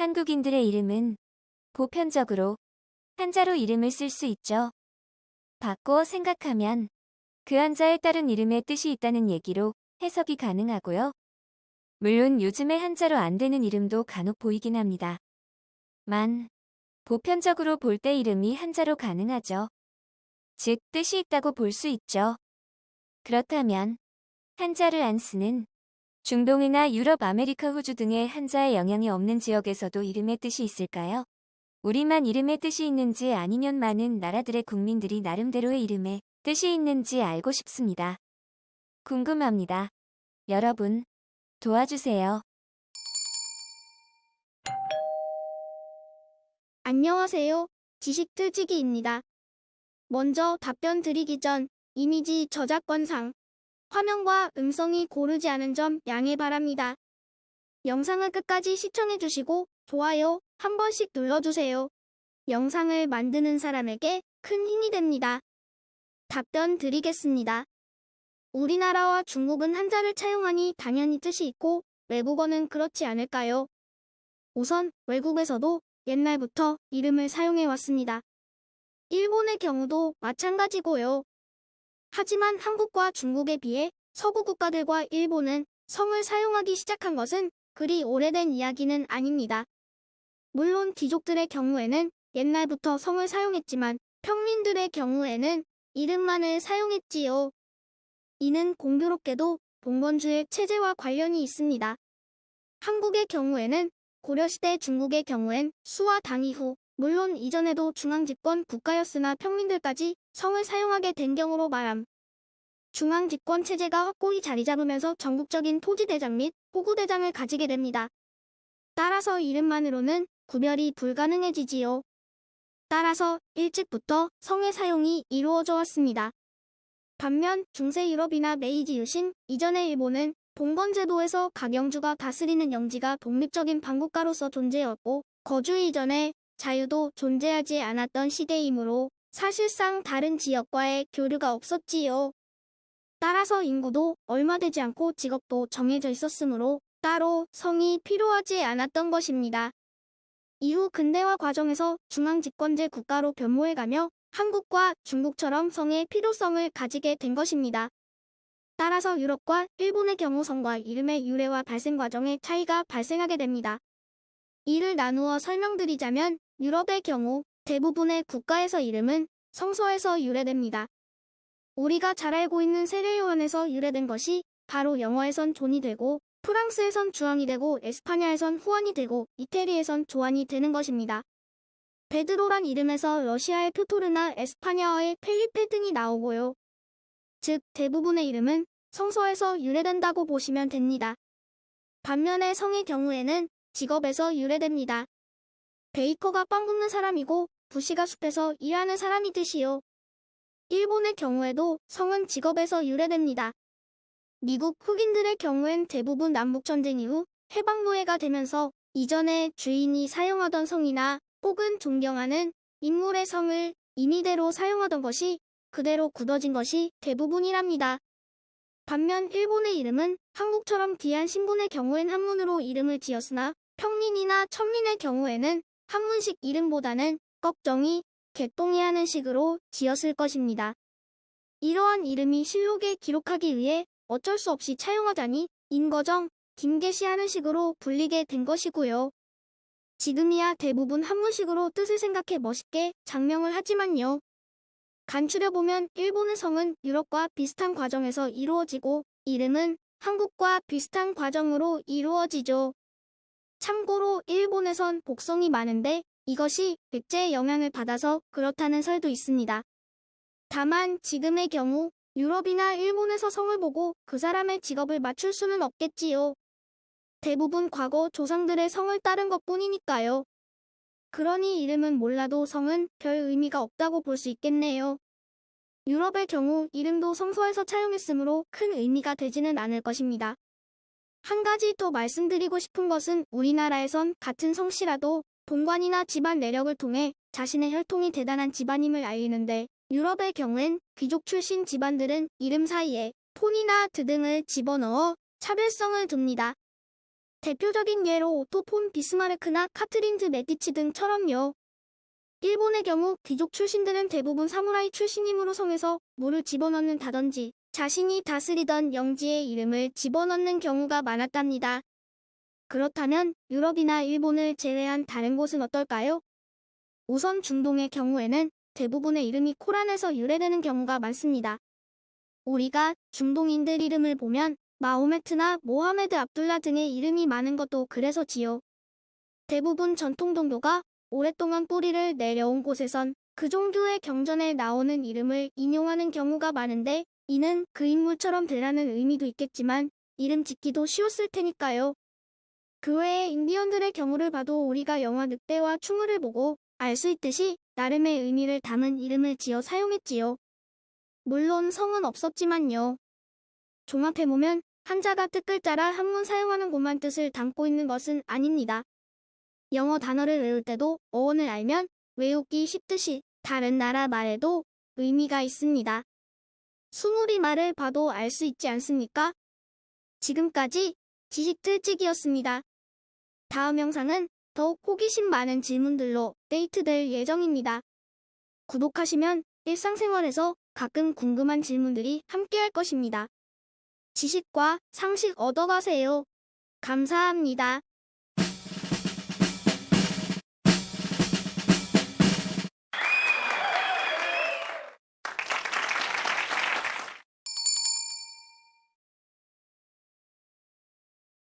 한국인들의 이름은 보편적으로 한자로 이름을 쓸 수 있죠. 바꿔 생각하면 그 한자에 따른 이름의 뜻이 있다는 얘기로 해석이 가능하고요. 물론 요즘에 한자로 안 되는 이름도 간혹 보이긴 합니다. 보편적으로 볼 때 이름이 한자로 가능하죠. 즉 뜻이 있다고 볼 수 있죠. 그렇다면 한자를 안 쓰는 중동이나 유럽, 아메리카, 호주 등의 한자에 영향이 없는 지역에서도 이름의 뜻이 있을까요? 우리만 이름의 뜻이 있는지 아니면 많은 나라들의 국민들이 나름대로의 이름에 뜻이 있는지 알고 싶습니다. 궁금합니다. 여러분, 도와주세요. 안녕하세요. 지식틀치기입니다. 먼저 답변 드리기 전 이미지 저작권상 화면과 음성이 고르지 않은 점 양해 바랍니다. 영상을 끝까지 시청해주시고 좋아요 한 번씩 눌러주세요. 영상을 만드는 사람에게 큰 힘이 됩니다. 답변 드리겠습니다. 우리나라와 중국은 한자를 차용하니 당연히 뜻이 있고 외국어는 그렇지 않을까요? 우선 외국에서도 옛날부터 이름을 사용해 왔습니다. 일본의 경우도 마찬가지고요. 하지만 한국과 중국에 비해 서구 국가들과 일본은 성을 사용하기 시작한 것은 그리 오래된 이야기는 아닙니다. 물론 귀족들의 경우에는 옛날부터 성을 사용했지만 평민들의 경우에는 이름만을 사용했지요. 이는 공교롭게도 봉건주의 체제와 관련이 있습니다. 한국의 경우에는 고려시대, 중국의 경우엔 수와 당 이후 물론 이전에도 중앙집권 국가였으나 평민들까지 성을 사용하게 된 경우로 말함. 중앙집권 체제가 확고히 자리 잡으면서 전국적인 토지대장 및 호구대장을 가지게 됩니다. 따라서 이름만으로는 구별이 불가능해지지요. 따라서 일찍부터 성의 사용이 이루어져 왔습니다. 반면 중세 유럽이나 메이지 유신 이전의 일본은 봉건제도에서 각영주가 다스리는 영지가 독립적인 반국가로서 존재했고 거주 이전에 자유도 존재하지 않았던 시대이므로 사실상 다른 지역과의 교류가 없었지요. 따라서 인구도 얼마 되지 않고 직업도 정해져 있었으므로 따로 성이 필요하지 않았던 것입니다. 이후 근대화 과정에서 중앙집권제 국가로 변모해가며 한국과 중국처럼 성의 필요성을 가지게 된 것입니다. 따라서 유럽과 일본의 경우 성과 이름의 유래와 발생 과정에 차이가 발생하게 됩니다. 이를 나누어 설명드리자면 유럽의 경우 대부분의 국가에서 이름은 성서에서 유래됩니다. 우리가 잘 알고 있는 세례요한에서 유래된 것이 바로 영어에선 존이 되고 프랑스에선 주앙이 되고 에스파냐에선 후안이 되고 이태리에선 조안이 되는 것입니다. 베드로란 이름에서 러시아의 표토르나 에스파냐어의 펠리페 등이 나오고요. 즉 대부분의 이름은 성서에서 유래된다고 보시면 됩니다. 반면에 성의 경우에는 직업에서 유래됩니다. 베이커가 빵 굽는 사람이고 부시가 숲에서 일하는 사람이 뜻이요. 일본의 경우에도 성은 직업에서 유래됩니다. 미국 흑인들의 경우엔 대부분 남북전쟁 이후 해방노예가 되면서 이전에 주인이 사용하던 성이나 혹은 존경하는 인물의 성을 임의대로 사용하던 것이 그대로 굳어진 것이 대부분이랍니다. 반면 일본의 이름은 한국처럼 귀한 신분의 경우엔 한문으로 이름을 지었으나 평민이나 천민의 경우에는 한문식 이름보다는 꺽정이, 개똥이 하는 식으로 지었을 것입니다. 이러한 이름이 실록에 기록하기 위해 어쩔 수 없이 차용하자니 임거정, 김계시 하는 식으로 불리게 된 것이고요. 지금이야 대부분 한문식으로 뜻을 생각해 멋있게 장명을 하지만요. 간추려보면 일본의 성은 유럽과 비슷한 과정에서 이루어지고 이름은 한국과 비슷한 과정으로 이루어지죠. 참고로 일본에선 복성이 많은데 이것이 백제의 영향을 받아서 그렇다는 설도 있습니다. 다만 지금의 경우 유럽이나 일본에서 성을 보고 그 사람의 직업을 맞출 수는 없겠지요. 대부분 과거 조상들의 성을 따른 것뿐이니까요. 그러니 이름은 몰라도 성은 별 의미가 없다고 볼 수 있겠네요. 유럽의 경우 이름도 성서에서 차용했으므로 큰 의미가 되지는 않을 것입니다. 한 가지 더 말씀드리고 싶은 것은 우리나라에선 같은 성씨라도 본관이나 집안 내력을 통해 자신의 혈통이 대단한 집안임을 알리는데 유럽의 경우엔 귀족 출신 집안들은 이름 사이에 폰이나 드 등을 집어넣어 차별성을 둡니다. 대표적인 예로 오토 폰 비스마르크나 카트린 드 메디치 등처럼요. 일본의 경우 귀족 출신들은 대부분 사무라이 출신이므로 성에서 물을 집어넣는다든지 자신이 다스리던 영지의 이름을 집어넣는 경우가 많았답니다. 그렇다면 유럽이나 일본을 제외한 다른 곳은 어떨까요? 우선 중동의 경우에는 대부분의 이름이 코란에서 유래되는 경우가 많습니다. 우리가 중동인들 이름을 보면 마호메트나 모하메드 압둘라 등의 이름이 많은 것도 그래서지요. 대부분 전통 종교가 오랫동안 뿌리를 내려온 곳에선 그 종교의 경전에 나오는 이름을 인용하는 경우가 많은데 이는 그 인물처럼 되라는 의미도 있겠지만 이름 짓기도 쉬웠을 테니까요. 그 외에 인디언들의 경우를 봐도 우리가 영화 늑대와 충울을 보고 알 수 있듯이 나름의 의미를 담은 이름을 지어 사용했지요. 물론 성은 없었지만요. 종합해보면 한자가 뜻글자라 한문 사용하는 곳만 뜻을 담고 있는 것은 아닙니다. 영어 단어를 외울 때도 어원을 알면 외우기 쉽듯이 다른 나라 말에도 의미가 있습니다. 수누리 말을 봐도 알 수 있지 않습니까? 지금까지 지식틀찍이었습니다. 다음 영상은 더욱 호기심 많은 질문들로 데이트될 예정입니다. 구독하시면 일상생활에서 가끔 궁금한 질문들이 함께할 것입니다. 지식과 상식 얻어가세요. 감사합니다.